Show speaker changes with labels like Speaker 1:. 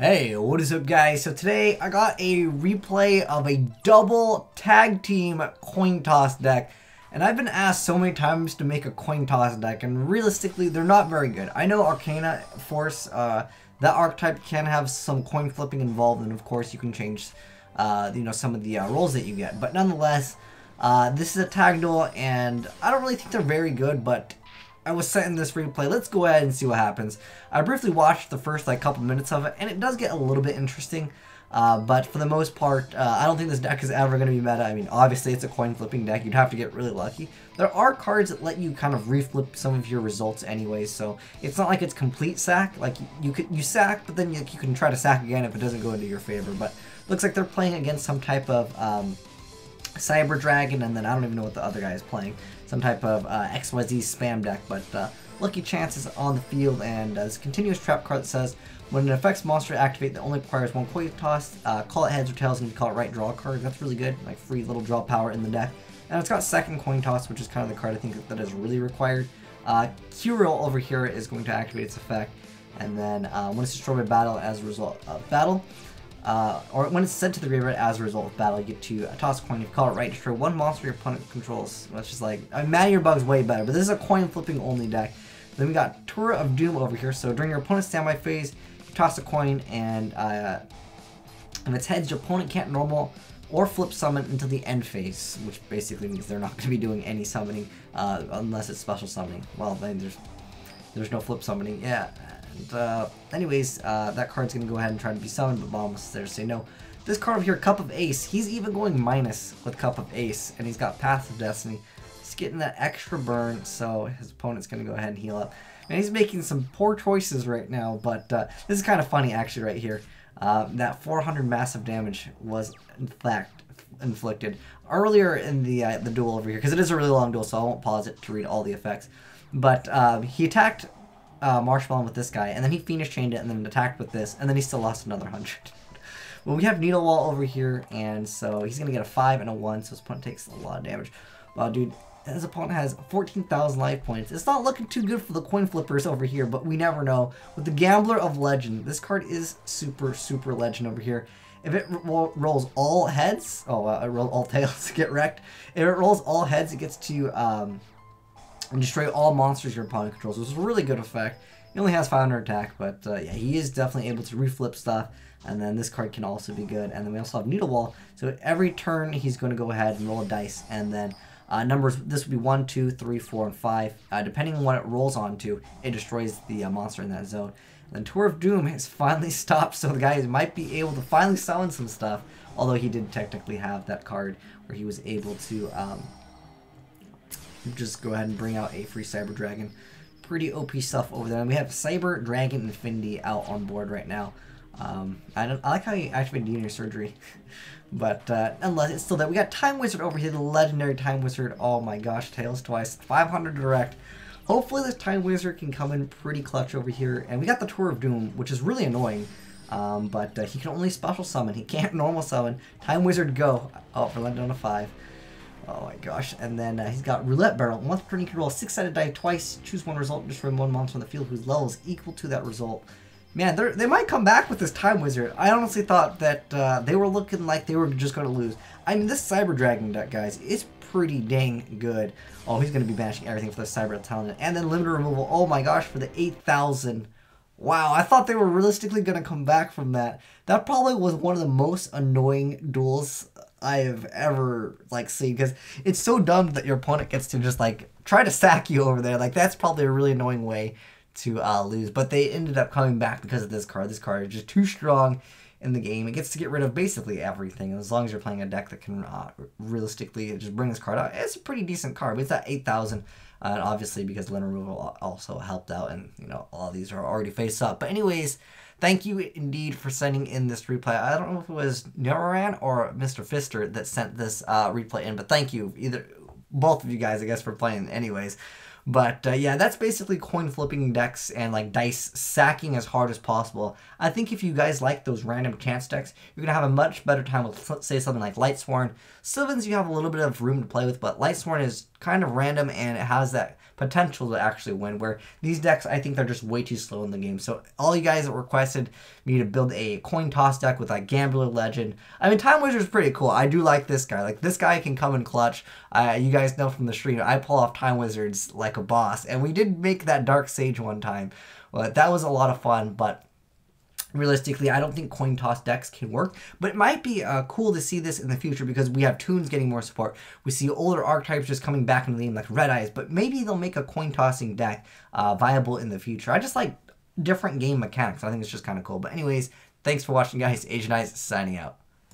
Speaker 1: Hey, what is up guys? So today I got a replay of a double tag team coin toss deck. And I've been asked so many times to make a coin toss deck, and realistically they're not very good. I know Arcana Force, that archetype can have some coin flipping involved, and of course you can change some of the rolls that you get. But nonetheless, this is a tag duel, and I don't really think they're very good, but I was sent in this replay. Let's go ahead and see what happens. I briefly watched the first couple minutes of it, and it does get a little bit interesting. But for the most part, I don't think this deck is ever going to be meta. I mean, obviously it's a coin flipping deck. You'd have to get really lucky. There are cards that let you kind of reflip some of your results anyways, so it's not like it's complete sack. Like you sack, but then you can try to sack again if it doesn't go into your favor. But looks like they're playing against some type of Cyber Dragon, and then I don't even know what the other guy is playing. Some type of XYZ spam deck, but Lucky Chance is on the field, and this continuous trap card that says, when it affects monster to activate that only requires one coin toss, call it heads or tails, and you call it right draw card. That's really good, like free little draw power in the deck. And it's got second coin toss, which is kind of the card I think that is really required. Q-Roll over here is going to activate its effect, and then when it's destroyed by battle as a result of battle, or when it's sent to the graveyard as a result of battle, you get to toss a coin. You call it right, destroy one monster your opponent controls. Which is like, Man Eater Bug's way better, but this is a coin flipping only deck. Then we got Tour of Doom over here. So during your opponent's standby phase, you toss a coin, and if it's heads, your opponent can't normal or flip summon until the end phase, which basically means they're not going to be doing any summoning unless it's special summoning. Well, then there's no flip summoning. Yeah. And, anyways, that card's going to go ahead and try to be summoned, but Bomb is there to say no. This card over here, Cup of Ace, he's even going minus with Cup of Ace, and he's got Path of Destiny. He's getting that extra burn, so his opponent's going to go ahead and heal up. And he's making some poor choices right now, but this is kind of funny actually right here. That 400 massive damage was in fact inflicted earlier in the duel over here, because it is a really long duel, so I won't pause it to read all the effects. But he attacked Marshmallow with this guy, and then he Phoenix chained it, and then attacked with this, and then he still lost another 100. Well, we have Needle Wall over here, and so he's gonna get a 5 and a 1, so his opponent takes a lot of damage. Wow, dude, his opponent has 14,000 life points. It's not looking too good for the coin flippers over here, but we never know. With the Gambler of Legend, this card is super legend over here. If it rolls all heads, it rolled all tails, get wrecked. If it rolls all heads, it gets to and destroy all monsters your opponent controls. This is a really good effect. He only has 500 attack, but yeah, he is definitely able to reflip stuff. And then this card can also be good. And then we also have Needle Wall. So every turn, he's going to go ahead and roll a dice. And then numbers, this would be 1, 2, 3, 4, and 5. Depending on what it rolls onto, it destroys the monster in that zone. And then Tour of Doom has finally stopped, so the guy might be able to finally summon some stuff. Although he did technically have that card where he was able to just go ahead and bring out a free Cyber Dragon. Pretty OP stuff over there. And we have Cyber Dragon Infinity out on board right now. I like how he activated DeeDee Surgery. But unless it's still there. We got Time Wizard over here, the legendary Time Wizard. Oh my gosh, tails twice. 500 direct. Hopefully this Time Wizard can come in pretty clutch over here. And we got the Tour of Doom, which is really annoying. But he can only special summon. He can't normal summon. Time Wizard go. Oh, for letting down a 5. Oh my gosh. And then he's got Roulette Barrel. Once per turn, he can roll a 6-sided die twice, choose one result, and destroy one monster on the field whose level is equal to that result. Man, they might come back with this Time Wizard. I honestly thought that they were looking like they were just going to lose. I mean, this Cyber Dragon deck, guys, is pretty dang good. Oh, he's going to be banishing everything for the Cyber Talent. And then limited removal. Oh my gosh, for the 8,000. Wow, I thought they were realistically going to come back from that. That probably was one of the most annoying duels I have ever seen, because it's so dumb that your opponent gets to just try to sack you over there. That's probably a really annoying way to lose, but they ended up coming back because of this card. This card is just too strong in the game. It gets to get rid of basically everything, as long as you're playing a deck that can realistically just bring this card out. It's a pretty decent card, but it's at 8,000, and obviously because Limit Removal also helped out, and all these are already face up. But anyways, thank you indeed for sending in this replay. I don't know if it was Neoran or Mr. Fister that sent this replay in, but thank you, both of you guys, I guess, for playing anyways. But yeah, that's basically coin flipping decks and dice sacking as hard as possible. I think if you guys like those random chance decks, you're going to have a much better time with, say, something like Lightsworn. Sylvans, you have a little bit of room to play with, but Lightsworn is kind of random, and it has that potential to actually win, where these decks, I think they're just way too slow in the game. So all you guys that requested me to build a coin toss deck with like Gambler Legend, I mean, Time Wizard's pretty cool. I do like this guy. Like, this guy can come in clutch. You guys know from the stream, I pull off Time Wizards like a boss, and we did make that Dark Sage one time. Well, that was a lot of fun, but realistically, I don't think coin toss decks can work, but it might be cool to see this in the future because we have Toons getting more support. We see older archetypes just coming back into the game like Red Eyes, but maybe they'll make a coin tossing deck viable in the future. I just like different game mechanics. I think it's just kind of cool. But anyways, thanks for watching, guys. Azneyes signing out.